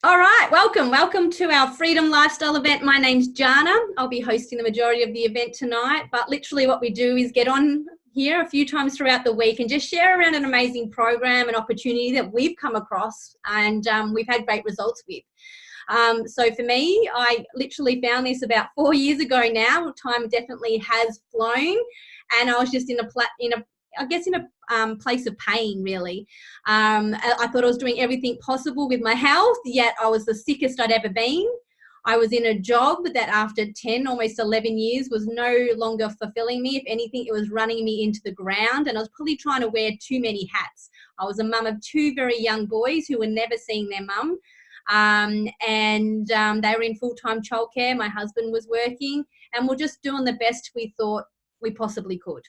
All right, welcome to our Freedom Lifestyle event. My name's Jana. I'll be hosting the majority of the event tonight, but literally what we do is get on here a few times throughout the week and just share around an amazing program and opportunity that we've come across and we've had great results with. So for me, I literally found this about 4 years ago now. Time definitely has flown, and I was just in a place of pain, really. I thought I was doing everything possible with my health, yet I was the sickest I'd ever been. I was in a job that after 10, almost 11 years was no longer fulfilling me. If anything, it was running me into the ground, and I was probably trying to wear too many hats. I was a mum of two very young boys who were never seeing their mum. They were in full-time childcare. My husband was working, and we're just doing the best we thought we possibly could.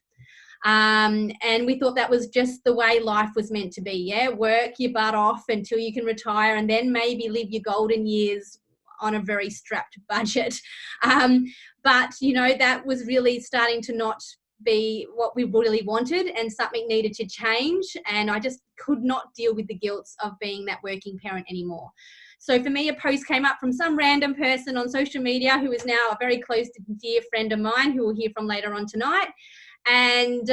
And we thought that was just the way life was meant to be. Yeah, work your butt off until you can retire, and then maybe live your golden years on a very strapped budget. But that was really starting to not be what we really wanted, and something needed to change. And I just could not deal with the guilt of being that working parent anymore. So for me, a post came up from some random person on social media who is now a very close to dear friend of mine, who we'll hear from later on tonight. And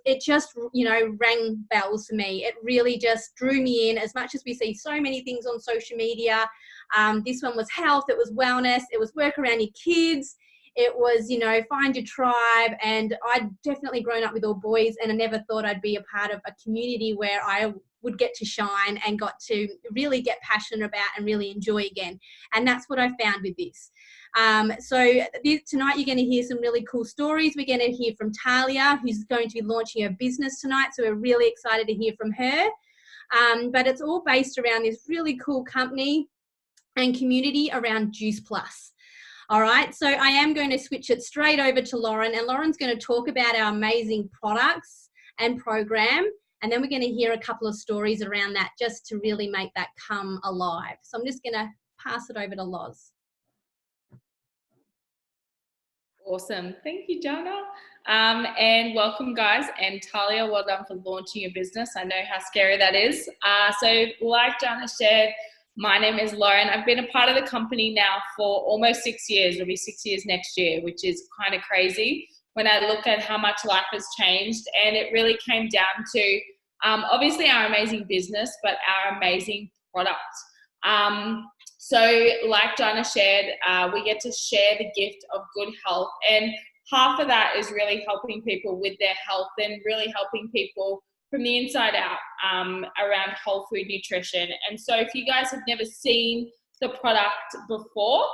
it just rang bells for me. It really just drew me in. As much as we see so many things on social media, this one was health, it was wellness, it was work around your kids, it was find your tribe. And I'd definitely grown up with all boys, and I never thought I'd be a part of a community where I would get to shine and got to really get passionate about and really enjoy again. And that's what I found with this. Tonight you're going to hear some really cool stories. We're going to hear from Talia, who's going to be launching her business tonight, so we're really excited to hear from her. But it's all based around this really cool company and community around Juice Plus. All right, so I am going to switch it straight over to Lauren, and Lauren's going to talk about our amazing products and program, and then we're going to hear a couple of stories around that just to really make that come alive. So I'm just going to pass it over to Loz. Awesome. Thank you, Jana. And welcome, guys. And Talia, well done for launching your business. I know how scary that is. So like Jana shared, my name is Lauren. I've been a part of the company now for almost 6 years. It'll be 6 years next year, which is kind of crazy when I look at how much life has changed. And it really came down to obviously our amazing business, but our amazing product. So like Jana shared, we get to share the gift of good health, and half of that is really helping people with their health and really helping people from the inside out around whole food nutrition. And so if you guys have never seen the product before,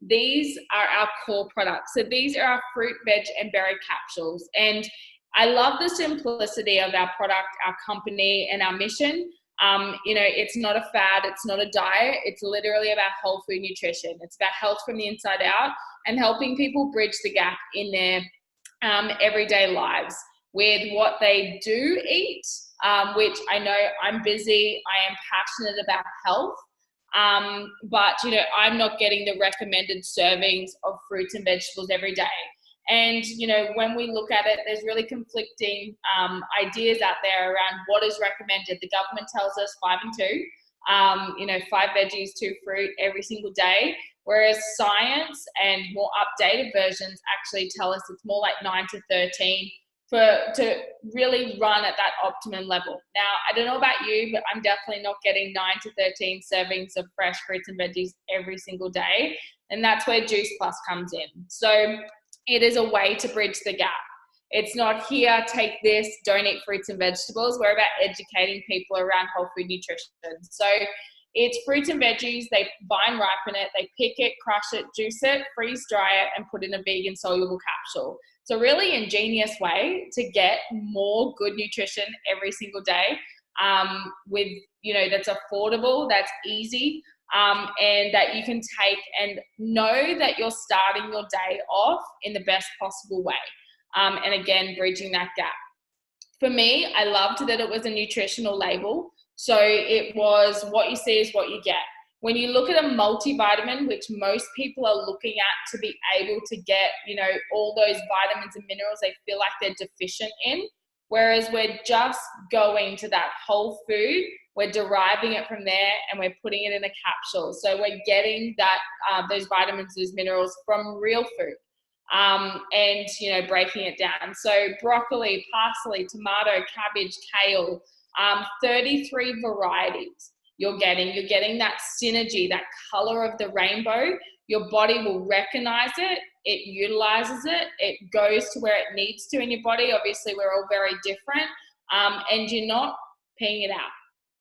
these are our core products. So these are our fruit, veg, and berry capsules. And I love the simplicity of our product, our company, and our mission. It's not a fad, it's not a diet, it's literally about whole food nutrition. It's about health from the inside out and helping people bridge the gap in their everyday lives with what they do eat, which I know I'm busy, I am passionate about health, but I'm not getting the recommended servings of fruits and vegetables every day. And, when we look at it, there's really conflicting ideas out there around what is recommended. The government tells us 5 and 2, 5 veggies, 2 fruit every single day, whereas science and more updated versions actually tell us it's more like 9 to 13 to really run at that optimum level. Now, I don't know about you, but I'm definitely not getting 9 to 13 servings of fresh fruits and veggies every single day. And that's where Juice Plus comes in. So it is a way to bridge the gap. It's not here, take this, don't eat fruits and vegetables. We're about educating people around whole food nutrition. So it's fruits and veggies, they vine ripen it, they pick it, crush it, juice it, freeze dry it, and put in a vegan soluble capsule. It's a really ingenious way to get more good nutrition every single day with, that's affordable, that's easy, and that you can take and know that you're starting your day off in the best possible way. And again, bridging that gap. For me, I loved that it was a nutritional label. So it was what you see is what you get. When you look at a multivitamin, which most people are looking at to be able to get, all those vitamins and minerals they feel like they're deficient in, whereas we're just going to that whole food we're deriving it from there, and we're putting it in a capsule. So we're getting that those vitamins, those minerals from real food, and breaking it down. So broccoli, parsley, tomato, cabbage, kale, 33 varieties. You're getting that synergy, that color of the rainbow. Your body will recognize it, it utilizes it, it goes to where it needs to in your body. Obviously, we're all very different, and you're not peeing it out.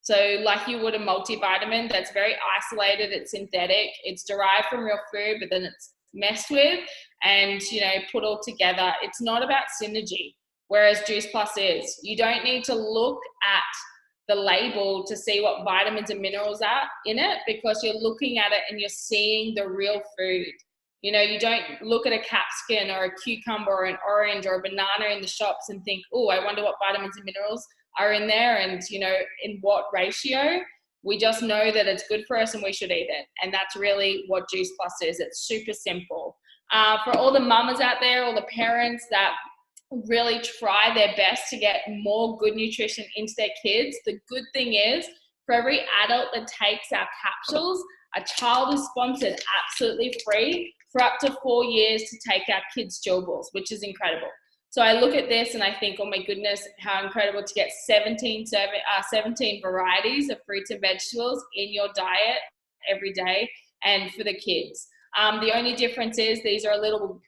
So like you would a multivitamin that's very isolated, it's synthetic, it's derived from real food, but then it's messed with and, put all together. It's not about synergy, whereas Juice Plus is. You don't need to look at the label to see what vitamins and minerals are in it, because you're looking at it and you're seeing the real food. You don't look at a capsicum or a cucumber or an orange or a banana in the shops and think, oh, I wonder what vitamins and minerals are in there and, in what ratio. We just know that it's good for us and we should eat it. And that's really what Juice Plus is. It's super simple. For all the mamas out there, all the parents that really try their best to get more good nutrition into their kids, the good thing is, for every adult that takes our capsules, a child is sponsored absolutely free for up to 4 years to take our kids' chewables, which is incredible. So I look at this and I think, oh my goodness, how incredible to get 17 varieties of fruits and vegetables in your diet every day, and for the kids. The only difference is these are a little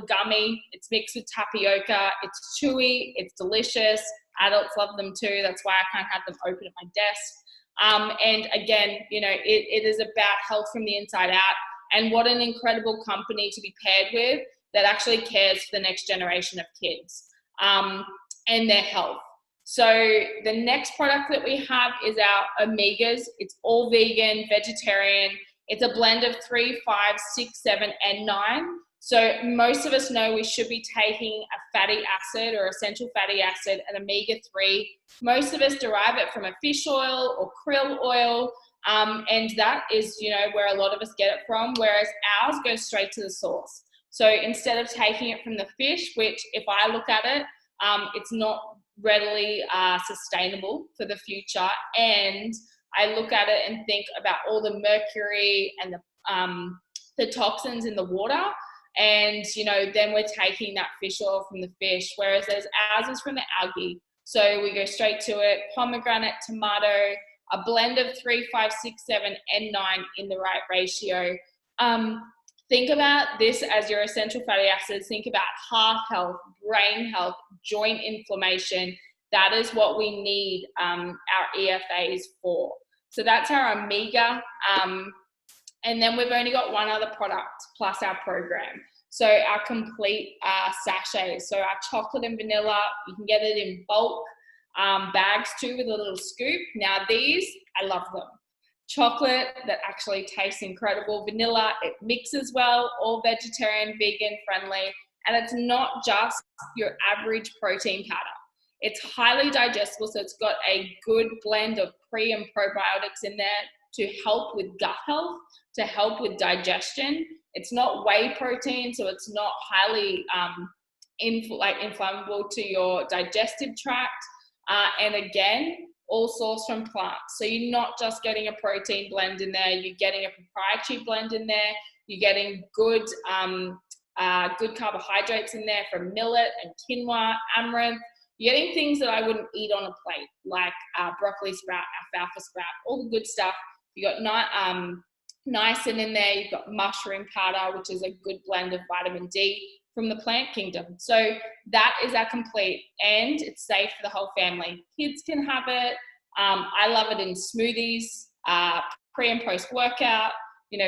gummy. It's mixed with tapioca. It's chewy. It's delicious. Adults love them too. That's why I can't have them open at my desk. And again, it is about health from the inside out. And what an incredible company to be paired with that actually cares for the next generation of kids and their health. So the next product that we have is our Omegas. It's all vegan, vegetarian. It's a blend of 3, 5, 6, 7, and 9. So most of us know we should be taking a fatty acid or essential fatty acid, an omega-3. Most of us derive it from a fish oil or krill oil, and that is, where a lot of us get it from, whereas ours goes straight to the source. So instead of taking it from the fish, which if I look at it, it's not readily sustainable for the future, and I look at it and think about all the mercury and the toxins in the water, and then we're taking that fish oil from the fish, whereas ours is from the algae. So we go straight to it. Pomegranate, tomato, a blend of 3, 5, 6, 7, and 9 in the right ratio. Think about this as your essential fatty acids. Think about heart health, brain health, joint inflammation. That is what we need our EFAs for. So that's our Omega. And then we've only got one other product plus our program. So our complete sachets. So our chocolate and vanilla, you can get it in bulk bags too with a little scoop. Now these, I love them. Chocolate that actually tastes incredible. Vanilla, it mixes well, all vegetarian, vegan friendly. And it's not just your average protein powder. It's highly digestible, so it's got a good blend of pre and probiotics in there to help with gut health, to help with digestion. It's not whey protein, so it's not highly inflammable to your digestive tract. And again, all sourced from plants. So you're not just getting a protein blend in there, you're getting a proprietary blend in there, you're getting good carbohydrates in there from millet and quinoa, amaranth. You're getting things that I wouldn't eat on a plate, like broccoli sprout, alfalfa sprout, all the good stuff. You got niacin in there, you've got mushroom powder, which is a good blend of vitamin D from the plant kingdom. So that is our complete, and it's safe for the whole family. Kids can have it. I love it in smoothies, pre and post workout.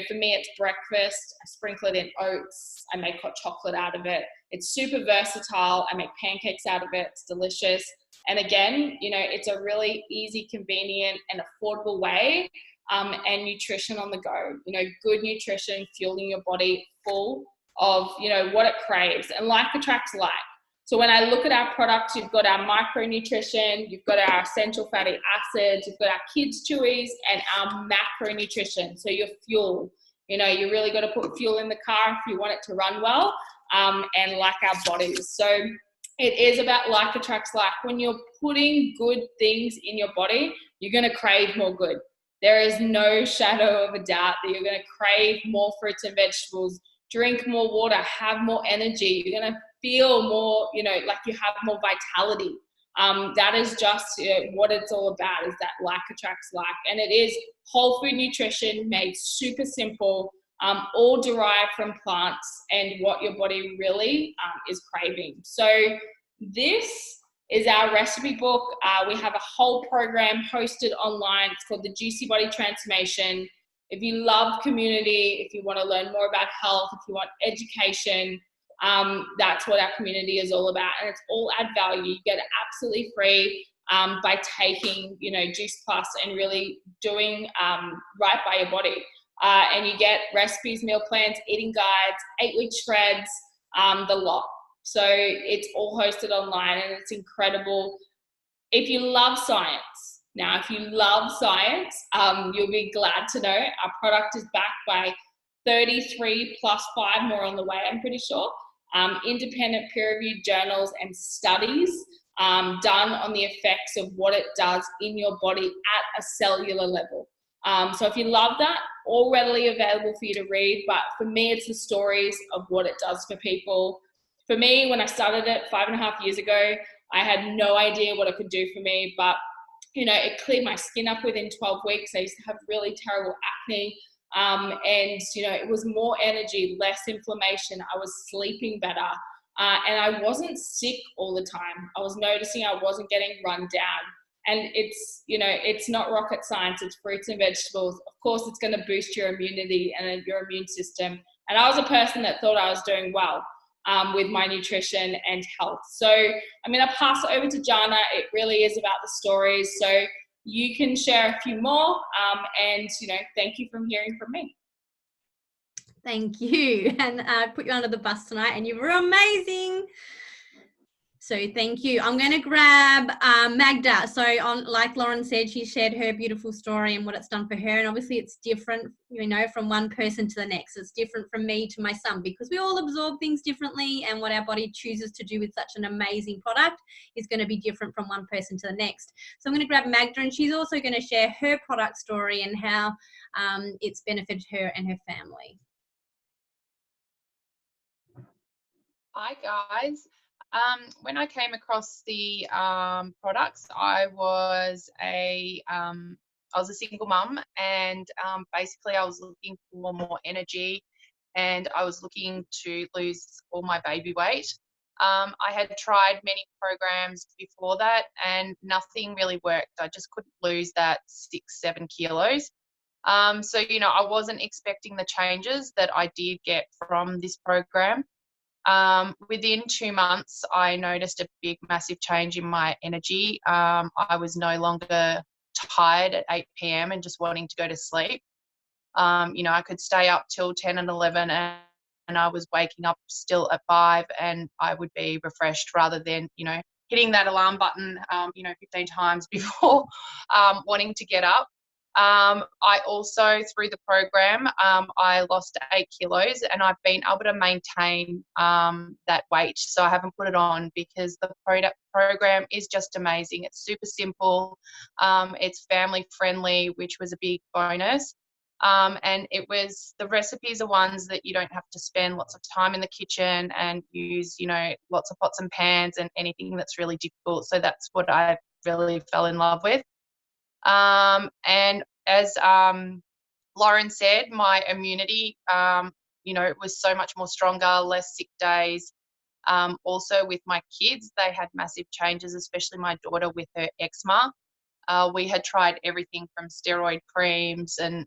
For me, it's breakfast. I sprinkle it in oats. I make hot chocolate out of it. It's super versatile. I make pancakes out of it. It's delicious. And again, it's a really easy, convenient, and affordable way. And nutrition on the go. Good nutrition, fueling your body full of, what it craves. And like attracts like. So when I look at our products, you've got our micronutrition, you've got our essential fatty acids, you've got our kids' chewies, and our macronutrition. So your fuel, you really got to put fuel in the car if you want it to run well, and like our bodies. So it is about like attracts like. When you're putting good things in your body, you're going to crave more good. There is no shadow of a doubt that you're going to crave more fruits and vegetables, drink more water, have more energy. You're going to feel more, like you have more vitality. That is just what it's all about, is that like attracts like. And it is whole food nutrition made super simple, all derived from plants and what your body really is craving. So this is our recipe book. We have a whole program hosted online. It's called the Juicy Body Transformation. If you love community, if you want to learn more about health, if you want education, that's what our community is all about. And it's all add value. You get it absolutely free by taking, Juice Plus and really doing right by your body. And you get recipes, meal plans, eating guides, 8-week shreds, the lot. So it's all hosted online and it's incredible. If you love science, you'll be glad to know our product is backed by 33 plus 5 more on the way, I'm pretty sure. Independent peer-reviewed journals and studies done on the effects of what it does in your body at a cellular level. So if you love that, all readily available for you to read. But for me, it's the stories of what it does for people. For me, when I started it 5.5 years ago, I had no idea what it could do for me, but it cleared my skin up within 12 weeks. I used to have really terrible acne. And it was more energy, less inflammation. I was sleeping better. And I wasn't sick all the time. I was noticing I wasn't getting run down. And it's not rocket science. It's fruits and vegetables. Of course, it's going to boost your immunity and your immune system. And I was a person that thought I was doing well with my nutrition and health. So I'm going to pass it over to Jana. It really is about the stories. So you can share a few more. And thank you for hearing from me. Thank you. And I put you under the bus tonight and you were amazing. So thank you. I'm going to grab Magda. So like Lauren said, she shared her beautiful story and what it's done for her. And obviously it's different, from one person to the next. It's different from me to my son because we all absorb things differently, and what our body chooses to do with such an amazing product is going to be different from one person to the next. So I'm going to grab Magda, and she's also going to share her product story and how it's benefited her and her family. Hi guys. When I came across the products, I was a single mum, and basically I was looking for more energy, and I was looking to lose all my baby weight. I had tried many programs before that and nothing really worked. I just couldn't lose that 6-7 kilos. So I wasn't expecting the changes that I did get from this program. Within 2 months, I noticed a big, massive change in my energy. I was no longer tired at 8 p.m. and just wanting to go to sleep. I could stay up till 10 and 11 and I was waking up still at 5 and I would be refreshed rather than, hitting that alarm button, 15 times before wanting to get up. I also, through the program, I lost 8 kilos and I've been able to maintain that weight. So I haven't put it on because the program is just amazing. It's super simple. It's family friendly, which was a big bonus. And the recipes are ones that you don't have to spend lots of time in the kitchen and use, lots of pots and pans and anything that's really difficult. So that's what I really fell in love with. And as Lauren said, my immunity, was so much more stronger, less sick days. Also with my kids, they had massive changes, especially my daughter with her eczema. We had tried everything from steroid creams and,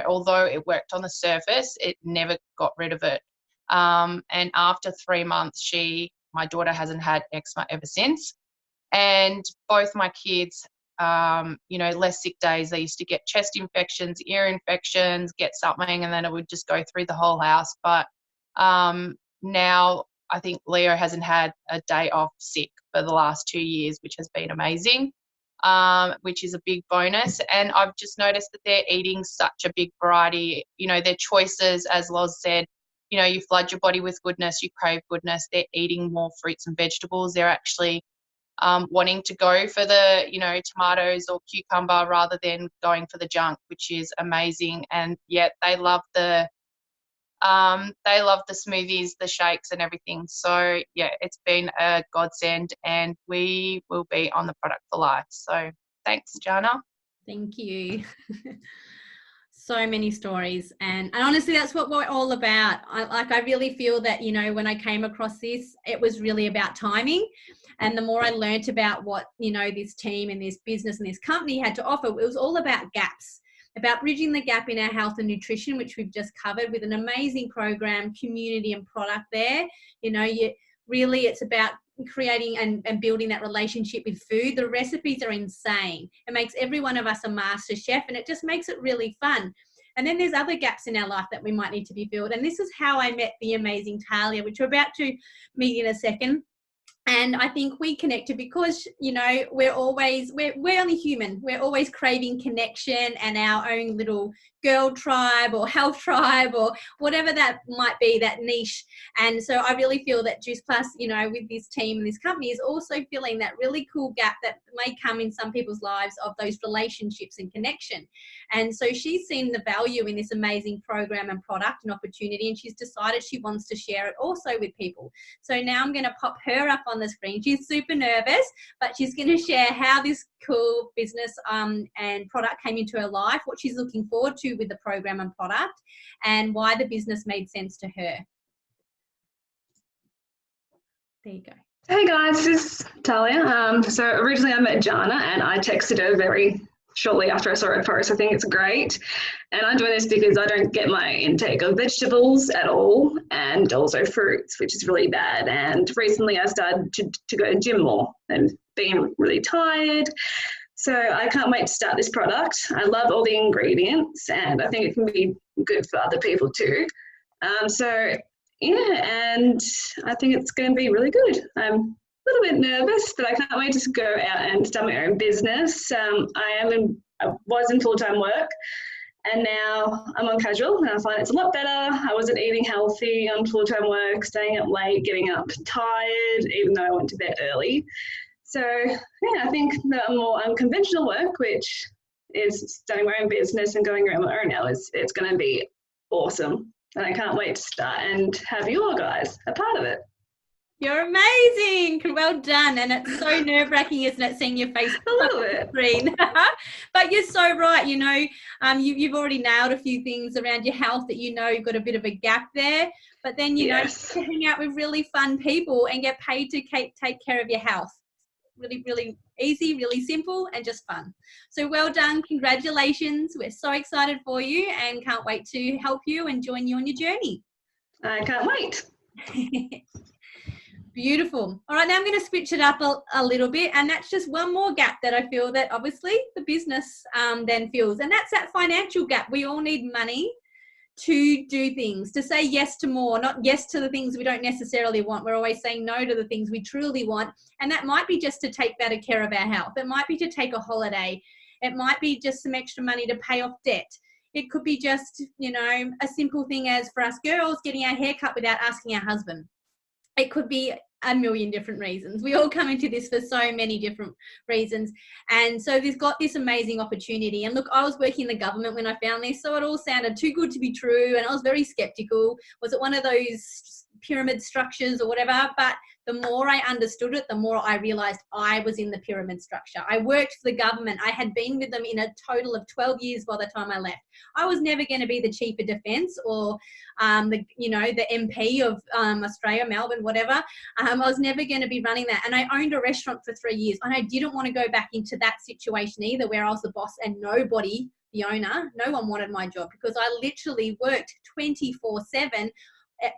although it worked on the surface, it never got rid of it. And after 3 months, my daughter hasn't had eczema ever since. And both my kids, less sick days. They used to get chest infections, ear infections, get something, and then it would just go through the whole house. But now I think Leo hasn't had a day off sick for the last 2 years, which has been amazing, which is a big bonus. And I've just noticed that they're eating such a big variety. Their choices, as Loz said, you flood your body with goodness, you crave goodness. They're eating more fruits and vegetables. They're actually wanting to go for the, tomatoes or cucumber rather than going for the junk, which is amazing. And yet they love the smoothies, the shakes and everything. So yeah, it's been a godsend, and we will be on the product for life. So thanks, Jana. Thank you. So many stories, and honestly that's what we're all about. I really feel that, when I came across this, it was really about timing, and the more I learnt about what this team and this business and this company had to offer, it was all about gaps, about bridging the gap in our health and nutrition, which we've just covered with an amazing program, community and product there. It's about creating and building that relationship with food. The recipes are insane. It makes every one of us a master chef, and it just makes it really fun. And then there's other gaps in our life that we might need to be filled. And this is how I met the amazing Talia, which we're about to meet in a second. And I think we connected because, we're only human. We're always craving connection and our own little girl tribe or health tribe or whatever that might be, that niche. And so I really feel that Juice Plus, with this team and this company, is also filling that really cool gap that may come in some people's lives of those relationships and connection. And so she's seen the value in this amazing program and product and opportunity, and she's decided she wants to share it also with people. So now I'm going to pop her up on the screen. She's super nervous, but she's going to share how this cool business and product came into her life, what she's looking forward to with the program and product, and why the business made sense to her. There you go. Hey guys, this is Talia. So originally I met Jana, and I texted her very shortly after I saw her post. I think it's great. And I'm doing this because I don't get my intake of vegetables at all, and also fruits, which is really bad. And recently I started to go to gym more and being really tired. So I can't wait to start this product. I love all the ingredients, and I think it can be good for other people too. And I think it's going to be really good. I'm a little bit nervous, but I can't wait to go out and start my own business. I was in full-time work, and now I'm on casual, and I find it's a lot better. I wasn't eating healthy on full-time work, staying up late, getting up tired, even though I went to bed early. So yeah, I think the more unconventional work, which is starting my own business and going around my own hours, it's going to be awesome. And I can't wait to start and have you all guys a part of it. You're amazing. Well done. And it's so nerve-wracking, isn't it, seeing your face a little bit. Screen. But you're so right. You've already nailed a few things around your health that you've got a bit of a gap there. But then, yes, to hang out with really fun people and get paid to take care of your health. Really, really easy, really simple, and just fun. So well done. Congratulations. We're so excited for you and can't wait to help you and join you on your journey. I can't wait. Beautiful. All right, now I'm going to switch it up a little bit, and that's just one more gap that I feel that obviously the business then feels, and that's that financial gap. We all need money to do things, to say yes to more, not yes to the things we don't necessarily want. We're always saying no to the things we truly want, and that might be just to take better care of our health. It might be to take a holiday. It might be just some extra money to pay off debt. It could be just, a simple thing as for us girls, getting our hair cut without asking our husband. It could be a million different reasons. We all come into this for so many different reasons. And so there's got this amazing opportunity. And look, I was working in the government when I found this, so it all sounded too good to be true. And I was very skeptical. Was it one of those pyramid structures or whatever? But the more I understood it, the more I realized I was in the pyramid structure. I worked for the government. I had been with them in a total of 12 years by the time I left. I was never going to be the Chief of Defence or the MP of Australia, Melbourne, whatever. I was never going to be running that. And I owned a restaurant for 3 years, and I didn't want to go back into that situation either, where I was the boss and nobody, the owner, no one wanted my job, because I literally worked 24/7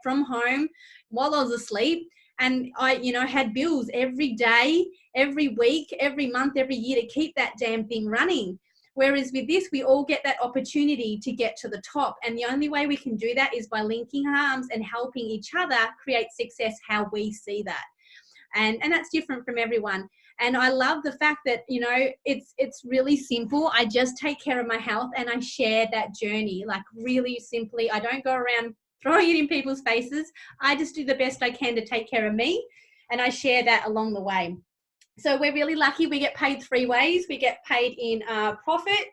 from home while I was asleep. And I, had bills every day, every week, every month, every year to keep that damn thing running. Whereas with this, we all get that opportunity to get to the top. And the only way we can do that is by linking arms and helping each other create success how we see that. And that's different from everyone. And I love the fact that, it's really simple. I just take care of my health and I share that journey, like really simply. I don't go around throwing it in people's faces. I just do the best I can to take care of me, and I share that along the way. So we're really lucky. We get paid 3 ways. We get paid in profit,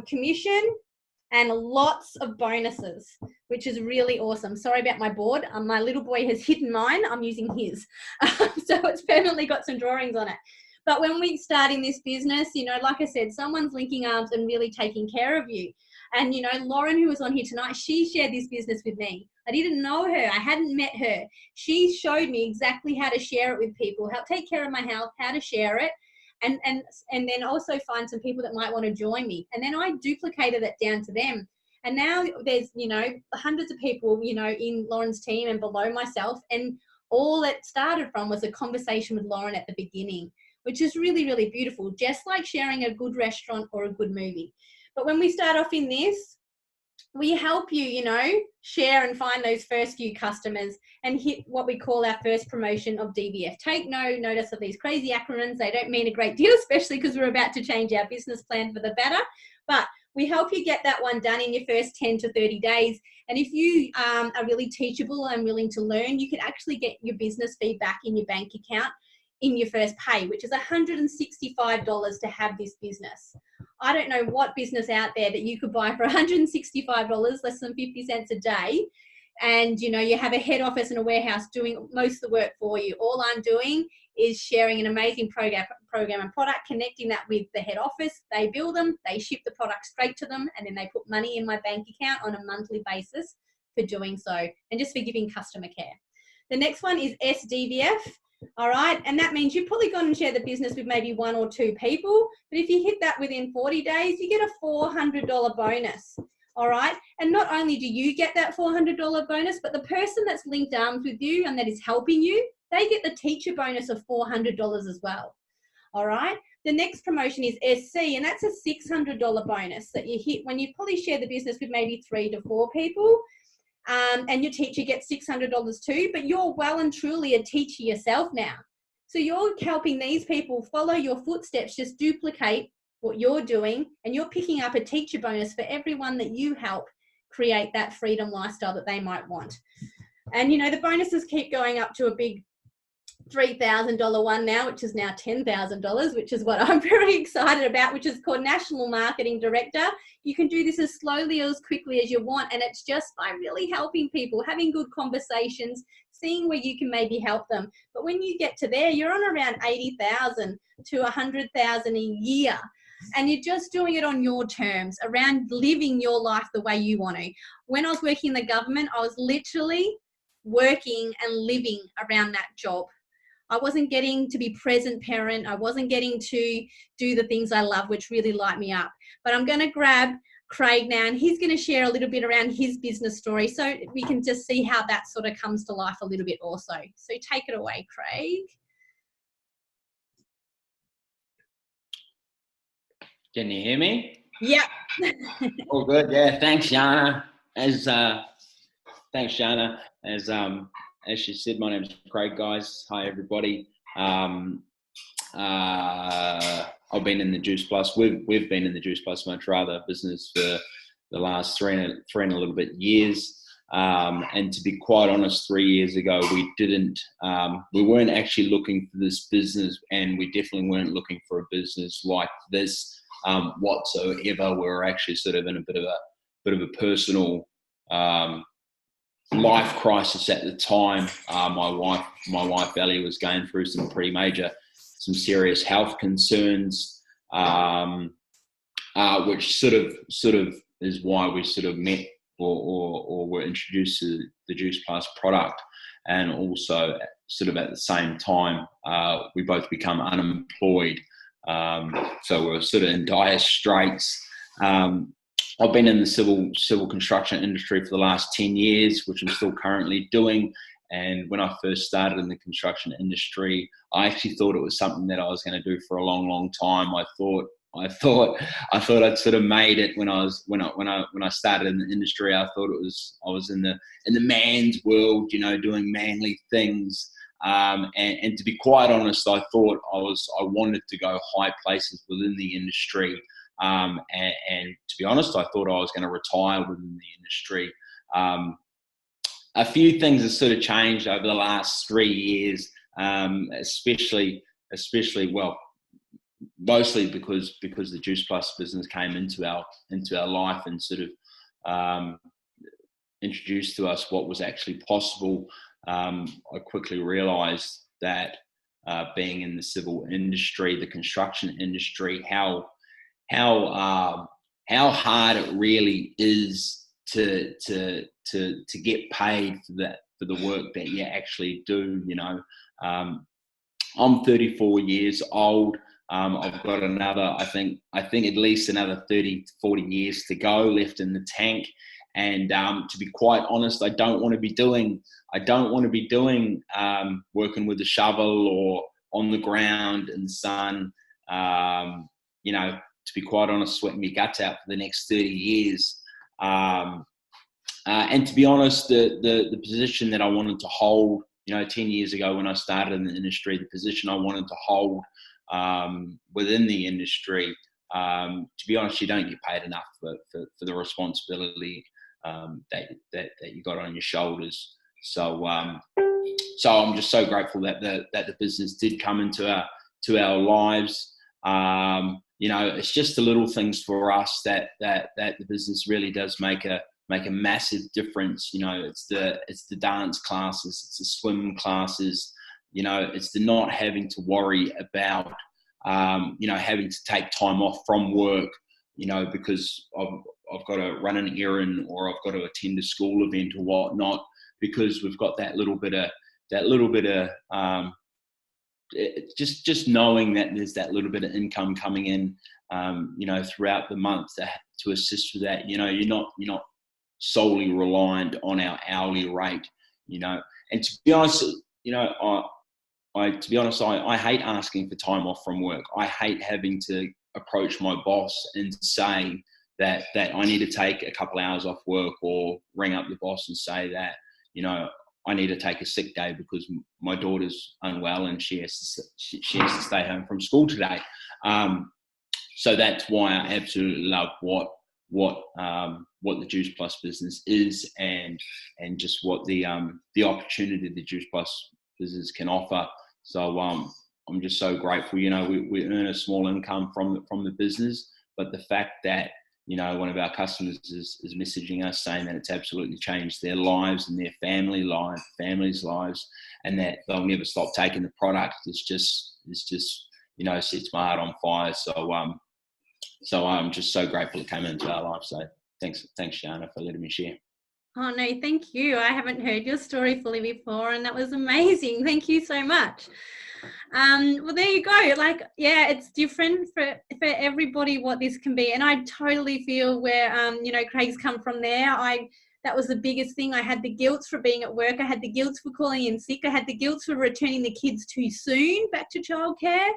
commission, and lots of bonuses, which is really awesome. Sorry about my board. My little boy has hidden mine. I'm using his. So it's permanently got some drawings on it. But when we start in this business, you know, like I said, someone's linking arms and really taking care of you. And, you know, Lauren, who was on here tonight, she shared this business with me. I didn't know her. I hadn't met her. She showed me exactly how to share it with people, how to take care of my health, how to share it. And then also find some people that might want to join me. And then I duplicated it down to them. And now there's, you know, hundreds of people, you know, in Lauren's team and below myself. And all it started from was a conversation with Lauren at the beginning, which is really, really beautiful, just like sharing a good restaurant or a good movie. But when we start off in this, we help you, you know, share and find those first few customers and hit what we call our first promotion of DVF. Take no notice of these crazy acronyms. They don't mean a great deal, especially because we're about to change our business plan for the better. But we help you get that one done in your first 10 to 30 days. And if you are really teachable and willing to learn, you can actually get your business feedback in your bank account in your first pay, which is $165 to have this business. I don't know what business out there that you could buy for $165, less than 50 cents a day. And, you know, you have a head office and a warehouse doing most of the work for you. All I'm doing is sharing an amazing program and product, connecting that with the head office. They build them, they ship the product straight to them, and then they put money in my bank account on a monthly basis for doing so, and just for giving customer care. The next one is SDVF. All right. And that means you've probably gone and shared the business with maybe 1 or 2 people. But if you hit that within 40 days, you get a $400 bonus. All right. And not only do you get that $400 bonus, but the person that's linked arms with you and that is helping you, they get the teacher bonus of $400 as well. All right. The next promotion is SC, and that's a $600 bonus that you hit when you probably share the business with maybe 3 to 4 people. And your teacher gets $600 too, but you're well and truly a teacher yourself now. So you're helping these people follow your footsteps, just duplicate what you're doing, and you're picking up a teacher bonus for everyone that you help create that freedom lifestyle that they might want. And, you know, the bonuses keep going up to a big $3,000 one now, which is now $10,000, which is what I'm very excited about, which is called National Marketing Director. You can do this as slowly or as quickly as you want, and it's just by really helping people, having good conversations, seeing where you can maybe help them. But when you get to there, you're on around 80,000 to 100,000 a year, and you're just doing it on your terms, around living your life the way you want to. When I was working in the government, I was literally working and living around that job. I wasn't getting to be present parent. I wasn't getting to do the things I love, which really light me up. But I'm going to grab Craig now, and he's going to share a little bit around his business story so we can just see how that sort of comes to life a little bit also. So take it away, Craig. Can you hear me? Yep. All good. Yeah. Thanks, Shana. Thanks, Shana. As she said, my name's Craig, guys. Hi, everybody. I've been in the Juice Plus. We've been in the Juice Plus Much Rather business for the last three and a little bit years. And to be quite honest, 3 years ago, we weren't actually looking for this business, and we definitely weren't looking for a business like this whatsoever. We were actually sort of in a bit of a personal life crisis at the time. My wife Ellie was going through some serious health concerns, which sort of is why we sort of met or were introduced to the Juice Plus product. And also sort of at the same time, we both become unemployed. So we're sort of in dire straits. I've been in the civil construction industry for the last 10 years, which I'm still currently doing. And when I first started in the construction industry, I actually thought it was something that I was going to do for a long, long time. I thought I'd sort of made it when I started in the industry. I thought I was in the man's world, you know, doing manly things. And to be quite honest, I thought I wanted to go high places within the industry. And to be honest, I thought I was going to retire within the industry. A few things have sort of changed over the last 3 years, especially especially, well, mostly because the Juice Plus business came into our life and sort of introduced to us what was actually possible. I quickly realised that being in the civil industry, the construction industry, how hard it really is to get paid for the work that you actually do. You know, I'm 34 years old. I've got another, I think at least another 30 to 40 years to go left in the tank. And to be quite honest, I don't want to be doing working with a shovel or on the ground in the sun. You know, to be quite honest, sweating my guts out for the next 30 years. And to be honest, the position that I wanted to hold, you know, 10 years ago when I started in the industry, the position I wanted to hold within the industry, to be honest, you don't get paid enough for the responsibility that you got on your shoulders. So I'm just so grateful that the business did come into our lives. You know, it's just the little things for us that the business really does make a massive difference. You know, it's the dance classes, it's the swim classes. You know, it's the not having to worry about you know, having to take time off from work, you know, because I've got to run an errand or I've got to attend a school event or whatnot, because we've got that little bit of just knowing that there's that little bit of income coming in, you know, throughout the month to assist with that. You know, you're not solely reliant on our hourly rate, you know. And to be honest, you know, I hate asking for time off from work. I hate having to approach my boss and say that I need to take a couple hours off work, or ring up the boss and say that, you know, I need to take a sick day because my daughter's unwell and she has to stay home from school today. So that's why I absolutely love what the Juice Plus business is, and just what the opportunity the Juice Plus business can offer. So I'm just so grateful. You know, we earn a small income from the business, but the fact that, you know, one of our customers is messaging us saying that it's absolutely changed their lives and their families' lives, and that they'll never stop taking the product, it's just you know, sets my heart on fire. So I'm just so grateful it came into our life. So thanks, Shana, for letting me share. Oh no, thank you. I haven't heard your story fully before, and that was amazing. Thank you so much. Well, there you go. Like, yeah, it's different for everybody what this can be, and I totally feel where you know, Craig's come from there. That was the biggest thing. I had the guilt for being at work. I had the guilt for calling in sick. I had the guilt for returning the kids too soon back to childcare,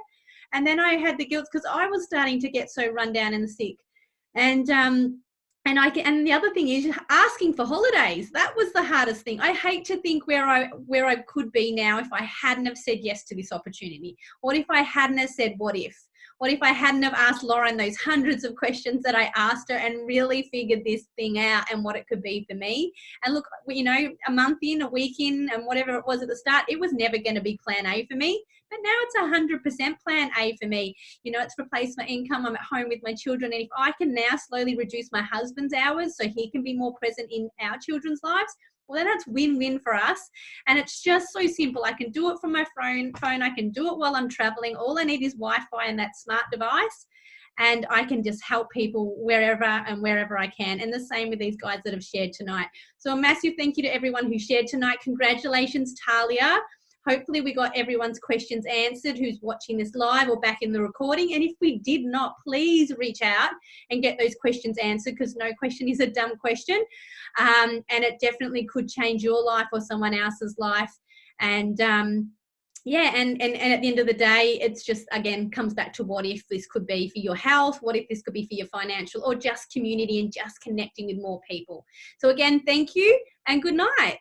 and then I had the guilt because I was starting to get so run down and sick, and the other thing is asking for holidays. That was the hardest thing. I hate to think where I could be now if I hadn't have said yes to this opportunity. What if I hadn't have said what if? What if I hadn't have asked Lauren those hundreds of questions that I asked her and really figured this thing out and what it could be for me? And look, you know, a month in, a week in, and whatever it was at the start, it was never going to be plan A for me. But now it's 100% plan A for me. You know, it's replaced my income. I'm at home with my children. And if I can now slowly reduce my husband's hours so he can be more present in our children's lives, well, then that's win-win for us. And it's just so simple. I can do it from my phone. I can do it while I'm traveling. All I need is Wi-Fi and that smart device. And I can just help people wherever I can. And the same with these guys that have shared tonight. So a massive thank you to everyone who shared tonight. Congratulations, Talia. Hopefully we got everyone's questions answered who's watching this live or back in the recording. And if we did not, please reach out and get those questions answered, because no question is a dumb question. And it definitely could change your life or someone else's life. And yeah, and at the end of the day, it's just, again, comes back to what if this could be for your health, what if this could be for your financial, or just community and just connecting with more people. So again, thank you and good night.